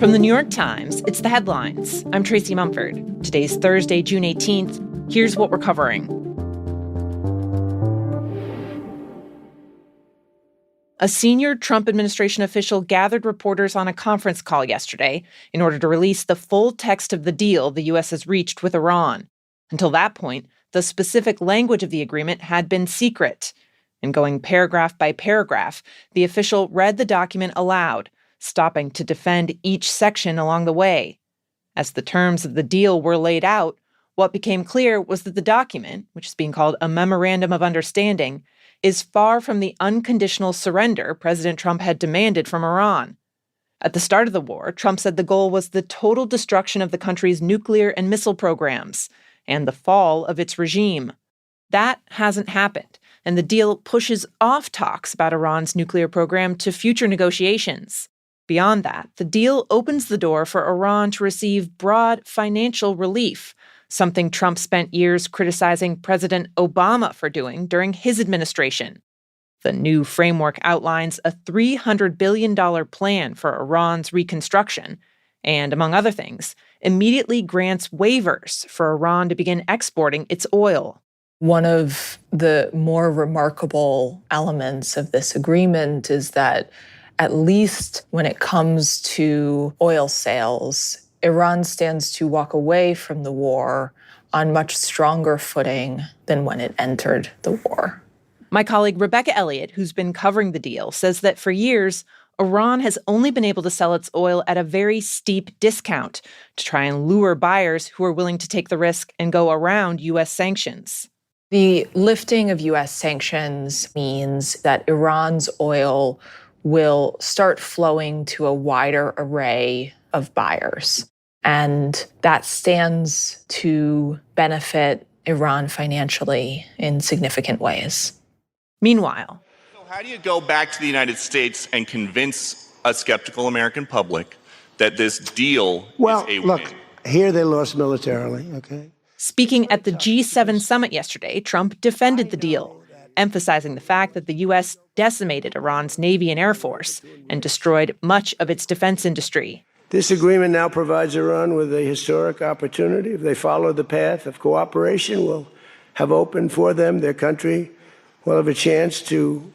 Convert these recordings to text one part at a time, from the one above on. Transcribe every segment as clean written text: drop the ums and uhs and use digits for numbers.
From the New York Times, it's The Headlines. I'm Tracy Mumford. Today's Thursday, June 18th. Here's what we're covering. A senior Trump administration official gathered reporters on a conference call yesterday in order to release the full text of the deal the U.S. has reached with Iran. Until that point, the specific language of the agreement had been secret. And going paragraph by paragraph, the official read the document aloud, stopping to defend each section along the way. As the terms of the deal were laid out, what became clear was that the document, which is being called a Memorandum of Understanding, is far from the unconditional surrender President Trump had demanded from Iran. At the start of the war, Trump said the goal was the total destruction of the country's nuclear and missile programs and the fall of its regime. That hasn't happened, and the deal pushes off talks about Iran's nuclear program to future negotiations. Beyond that, the deal opens the door for Iran to receive broad financial relief, something Trump spent years criticizing President Obama for doing during his administration. The new framework outlines a $300 billion plan for Iran's reconstruction and, among other things, immediately grants waivers for Iran to begin exporting its oil. One of the more remarkable elements of this agreement is that, at least when it comes to oil sales, Iran stands to walk away from the war on much stronger footing than when it entered the war. My colleague Rebecca Elliott, who's been covering the deal, says that for years, Iran has only been able to sell its oil at a very steep discount to try and lure buyers who are willing to take the risk and go around U.S. sanctions. The lifting of U.S. sanctions means that Iran's oil will start flowing to a wider array of buyers. And that stands to benefit Iran financially in significant ways. Meanwhile, so how do you go back to the United States and convince a skeptical American public that this deal is a win? Well, look, here they lost militarily, okay? Speaking at the G7 summit yesterday, Trump defended the deal, emphasizing the fact that the U.S. decimated Iran's Navy and Air Force and destroyed much of its defense industry. This agreement now provides Iran with a historic opportunity. If they follow the path of cooperation we'll have opened for them, their country will have a chance to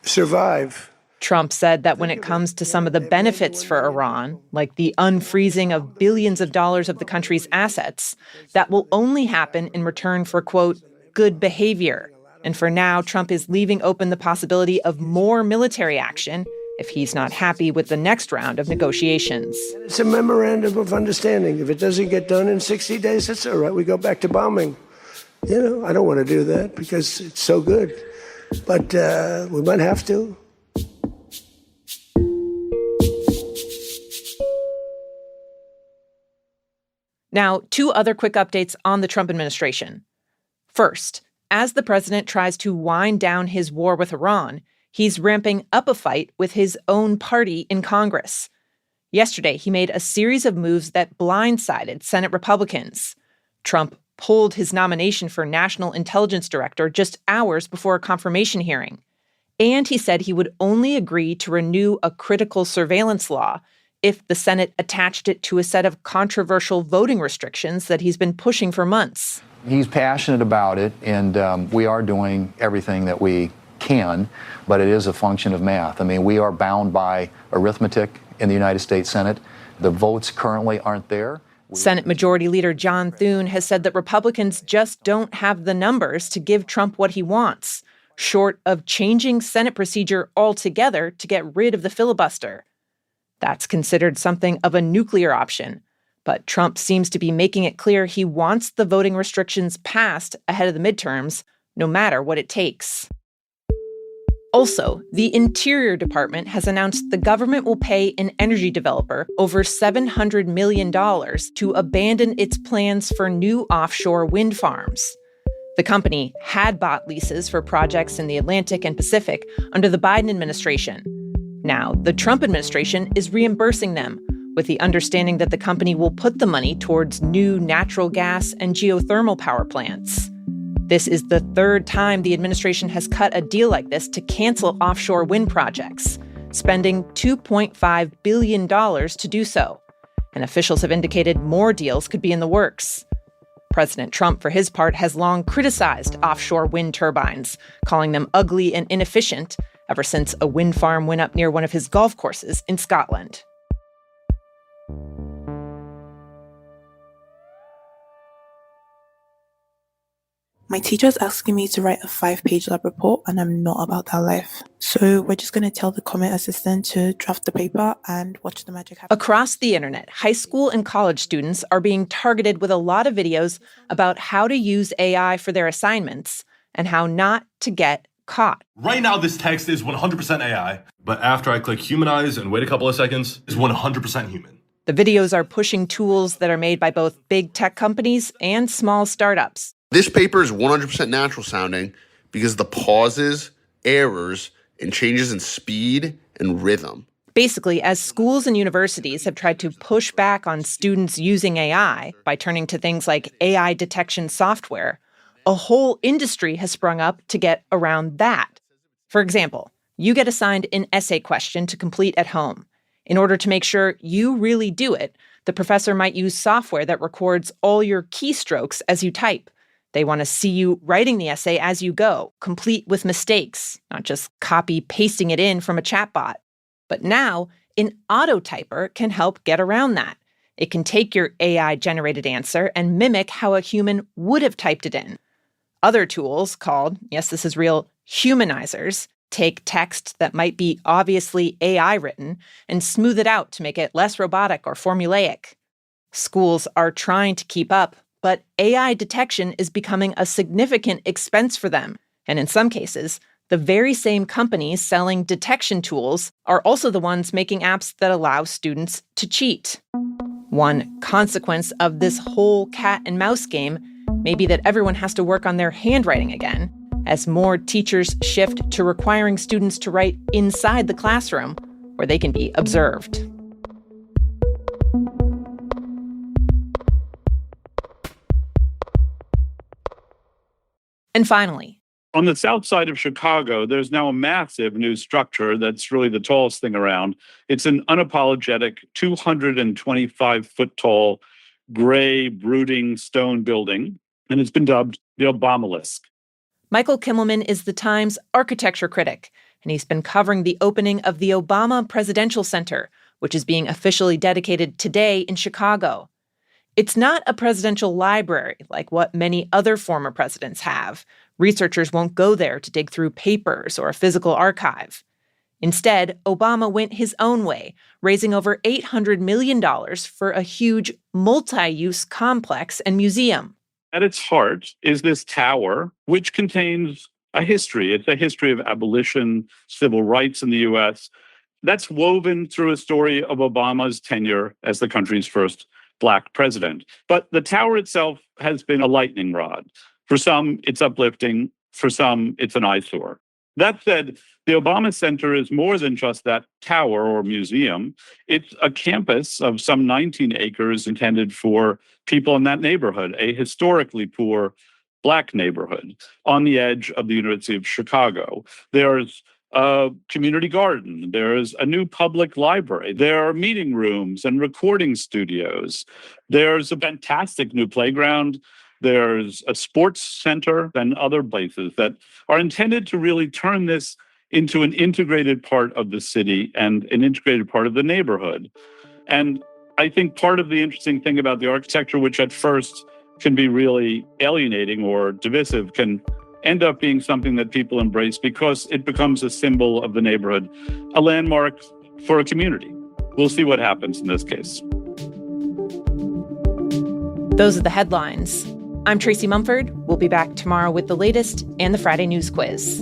survive. Trump said that when it comes to some of the benefits for Iran, like the unfreezing of billions of dollars of the country's assets, that will only happen in return for, quote, good behavior. And for now, Trump is leaving open the possibility of more military action if he's not happy with the next round of negotiations. It's a memorandum of understanding. If it doesn't get done in 60 days, that's all right. We go back to bombing. You know, I don't want to do that because it's so good. But we might have to. Now, two other quick updates on the Trump administration. First, as the president tries to wind down his war with Iran, he's ramping up a fight with his own party in Congress. Yesterday, he made a series of moves that blindsided Senate Republicans. Trump pulled his nomination for National Intelligence Director just hours before a confirmation hearing. And he said he would only agree to renew a critical surveillance law if the Senate attached it to a set of controversial voting restrictions that he's been pushing for months. He's passionate about it, and we are doing everything that we can, but it is a function of math. I mean, we are bound by arithmetic in the United States Senate. The votes currently aren't there. Senate Majority Leader John Thune has said that Republicans just don't have the numbers to give Trump what he wants, short of changing Senate procedure altogether to get rid of the filibuster. That's considered something of a nuclear option. But Trump seems to be making it clear he wants the voting restrictions passed ahead of the midterms, no matter what it takes. Also, the Interior Department has announced the government will pay an energy developer over $700 million to abandon its plans for new offshore wind farms. The company had bought leases for projects in the Atlantic and Pacific under the Biden administration. Now, the Trump administration is reimbursing them, with the understanding that the company will put the money towards new natural gas and geothermal power plants. This is the third time the administration has cut a deal like this to cancel offshore wind projects, spending $2.5 billion to do so. and officials have indicated more deals could be in the works. President Trump, for his part, has long criticized offshore wind turbines, calling them ugly and inefficient, ever since a wind farm went up near one of his golf courses in Scotland. My teacher is asking me to write a 5-page lab report, and I'm not about that life. So we're just going to tell the comment assistant to draft the paper and watch the magic happen. Across the internet, high school and college students are being targeted with a lot of videos about how to use AI for their assignments and how not to get caught. Right now, this text is 100% AI, but after I click humanize and wait a couple of seconds, it's 100% human. The videos are pushing tools that are made by both big tech companies and small startups. This paper is 100% natural sounding because the pauses, errors, and changes in speed and rhythm. Basically, as schools and universities have tried to push back on students using AI by turning to things like AI detection software, a whole industry has sprung up to get around that. For example, you get assigned an essay question to complete at home. In order to make sure you really do it, the professor might use software that records all your keystrokes as you type. They want to see you writing the essay as you go, complete with mistakes, not just copy-pasting it in from a chatbot. But now, an autotyper can help get around that. It can take your AI-generated answer and mimic how a human would have typed it in. Other tools called, yes, this is real, humanizers, take text that might be obviously AI written and smooth it out to make it less robotic or formulaic. Schools are trying to keep up, but AI detection is becoming a significant expense for them. And in some cases, the very same companies selling detection tools are also the ones making apps that allow students to cheat. One consequence of this whole cat and mouse game may be that everyone has to work on their handwriting again, as more teachers shift to requiring students to write inside the classroom, where they can be observed. And finally, on the south side of Chicago, there's now a massive new structure that's really the tallest thing around. It's an unapologetic 225-foot tall, gray, brooding stone building, and it's been dubbed the Obamalisk. Michael Kimmelman is the Times architecture critic, and he's been covering the opening of the Obama Presidential Center, which is being officially dedicated today in Chicago. It's not a presidential library like what many other former presidents have. Researchers won't go there to dig through papers or a physical archive. Instead, Obama went his own way, raising over $800 million for a huge multi-use complex and museum. At its heart is this tower, which contains a history. It's a history of abolition, civil rights in the U.S. That's woven through a story of Obama's tenure as the country's first Black president. But the tower itself has been a lightning rod. For some, it's uplifting. For some, it's an eyesore. That said, the Obama Center is more than just that tower or museum. It's a campus of some 19 acres intended for people in that neighborhood, a historically poor Black neighborhood on the edge of the University of Chicago. There's a community garden. There's a new public library. There are meeting rooms and recording studios. There's a fantastic new playground. There's a sports center and other places that are intended to really turn this into an integrated part of the city and an integrated part of the neighborhood. And I think part of the interesting thing about the architecture, which at first can be really alienating or divisive, can end up being something that people embrace because it becomes a symbol of the neighborhood, a landmark for a community. We'll see what happens in this case. Those are the headlines. I'm Tracy Mumford. We'll be back tomorrow with the latest and the Friday News Quiz.